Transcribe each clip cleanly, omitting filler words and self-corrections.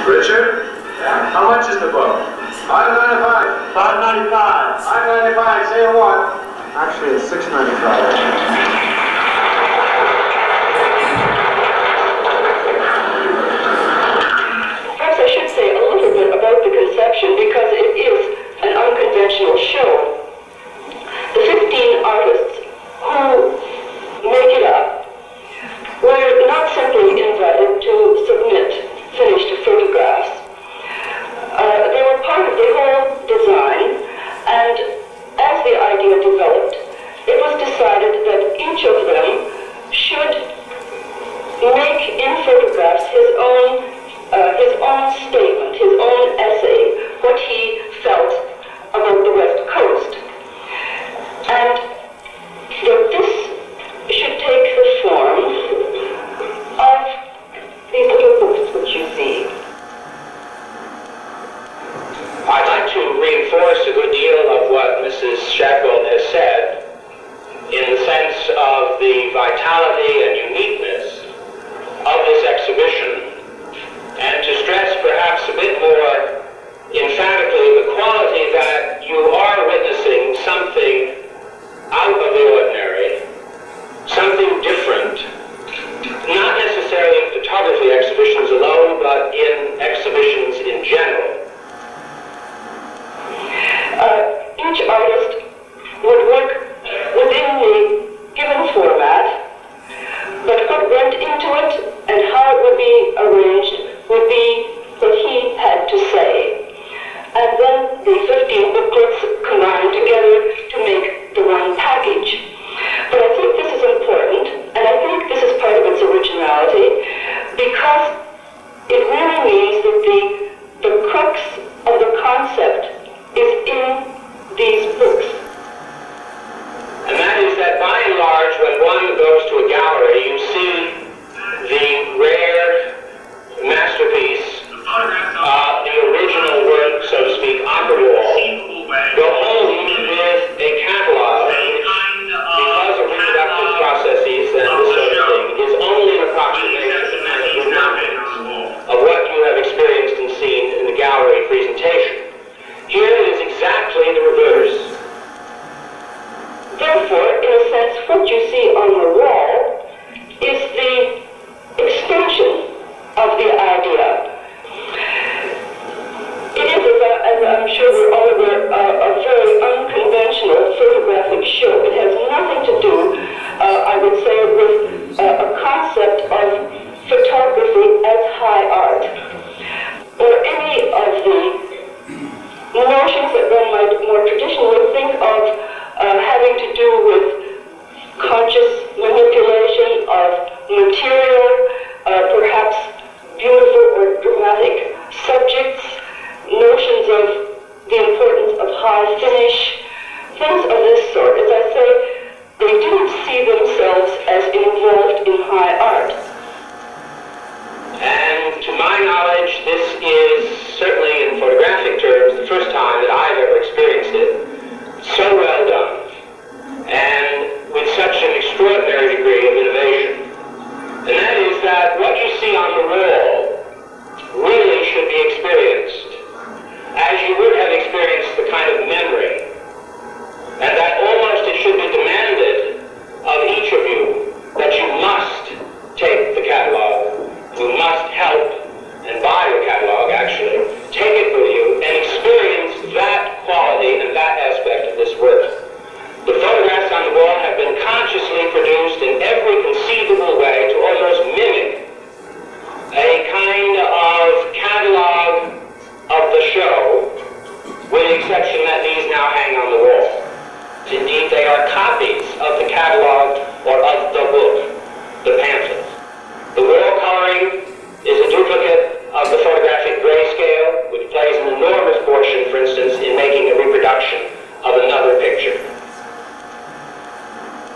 Richard? Yeah? How much is the book? $5.95. $5.95. $5.95. Say what? Actually, it's $6.95. I should say a little bit about the conception because it is an unconventional show. The 15 artists who make it up were not simply invited to submit finished photographs. They were part of the whole design, and as the idea developed, it was decided that each of them should make in photographs his own statement, his own essay, what he felt about the West Coast. And that this should take the form of these little books which you see. I'd like to reinforce a good deal of what Mrs. Shadbolt has said in the sense of the vitality and uniqueness of this exhibition, and to stress perhaps a bit more emphatically the quality that you are witnessing something out of the ordinary, something different, not necessarily in photography exhibitions alone, but in exhibitions in general. Each artist would work within the given format, but what went into it and how it would be arranged would be what he had to say. And then the 15 booklets combined together to make the one package. But I think this is important, and I think this is part of its originality, because it really means that the crux of the concept is in these books. And that is that by and large, when one goes to a gallery, you see the rare masterpiece, the original work, so to speak, on the wall, go home with a catalog, because of reproductive processes and this sort of thing, is only an approximation and a denomination of what you have experienced and seen in the gallery presentation. Here it is exactly the reverse. Therefore, in a sense, what you see on the wall is the extension of the idea. It is, as I'm sure we're all aware, a very unconventional photographic show. It has nothing to do, I would say, with a concept of photography as high art, or any of the notions that one might more traditionally think of having to do with conscious manipulation of material, perhaps beautiful or dramatic subjects, notions of the importance of high finish, things of this sort. As I say, they didn't see themselves as involved in high art. And to my knowledge, this is certainly in photographic terms the first time that I've ever experienced it. So well done, and with such an extraordinary degree of innovation. And that is that what you see on the wall really should be experienced as you would have experienced the kind of memory, and that almost it should be demanded of each of you that you must take the catalog, you must help and buy the catalog, actually, take it with you and experience that quality and that aspect of this work. The photographs on the wall have been consciously produced in every conceivable way to almost mimic a kind of catalog of the show, with the exception that these now hang on the wall. Indeed, they are copies of the catalog or of the book, the pamphlet. The wall coloring is a duplicate of the photographic grayscale, which plays an enormous portion, for instance, in making a reproduction of another picture.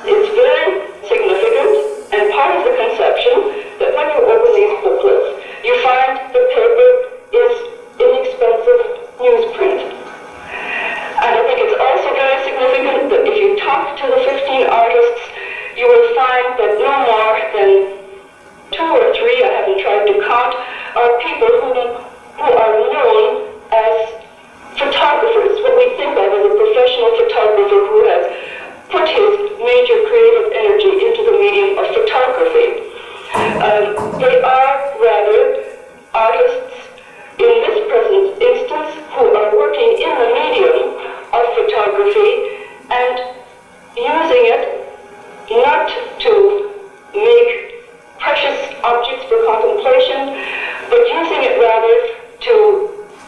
It's very significant and part of the conception that when you open these booklets, you find the paper is inexpensive newsprint. And I think it's also very significant that if you talk to the 15 artists, you will find that no more than 2 or 3, I haven't tried to count, are people whom who are known as photographers, what we think of as a professional photographer who has put his major creative energy into the medium of photography. They are rather artists in this present instance who are working in the medium of photography and using it not to make precious objects for contemplation, but using it rather to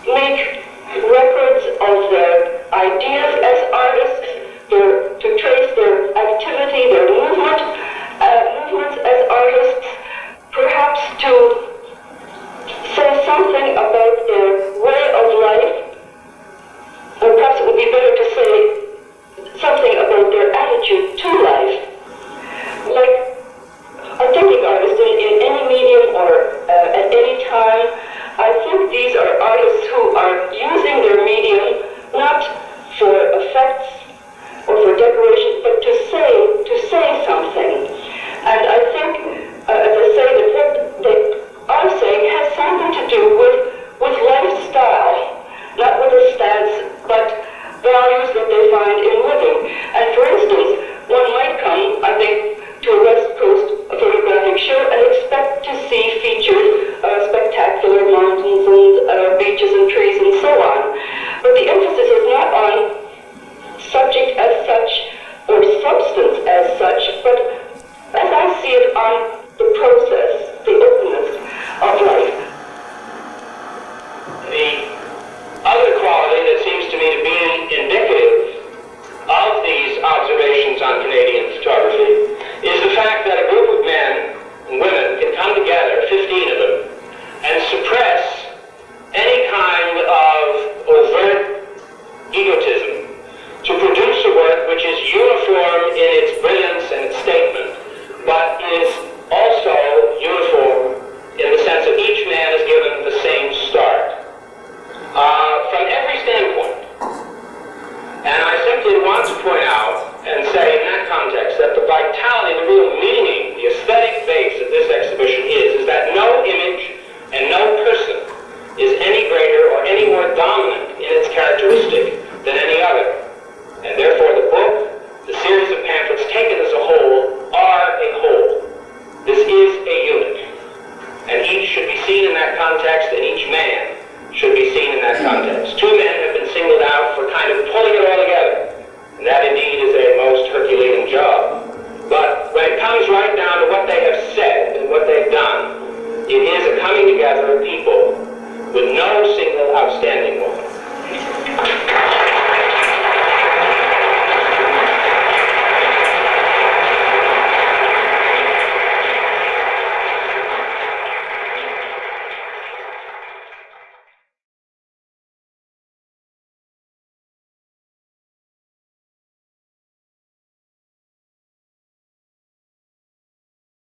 make records of their ideas as artists, to trace their activity, their movements as artists, perhaps to say something about their way of life, or perhaps it would be better to say something about their attitude to life. Like authentic artists in any medium or at any time, I think these are artists who are using their medium not for effects or for decoration, but to say something. And I think, as I say, that what they are saying has something to do with lifestyle, not with a stance, but values that they find in living. And for instance, one might come, I think, to a West Coast photographic show and expect to see featured spectacular mountains and beaches and trees and so on. But the emphasis is not on subject as such or substance as such, but as I see it, on the process, the openness of life. The other quality that seems to me to be indicative of these observations on Canadian photography is the fact that a group of men and women can come together, 15 of them, and suppress any kind of overt egotism to produce a work which is uniform in its brilliance and its statement, but is also uniform in the sense that each man is given the same start. From every standpoint. And I simply want to point out and say in that context that the vitality, the real meaning, the aesthetic base of this exhibition is that no image and no person is any greater or any more dominant in its characteristic than any other. And therefore the book, the series of pamphlets taken as a whole, are a whole. This is a unit. And each should be seen in that context, and each man should be seen in that context. Two men have been singled out for kind of pulling it all together. And that indeed is a most Herculean job. But when it comes right down to what they have said and what they've done, it is a coming together of people with no single outstanding one.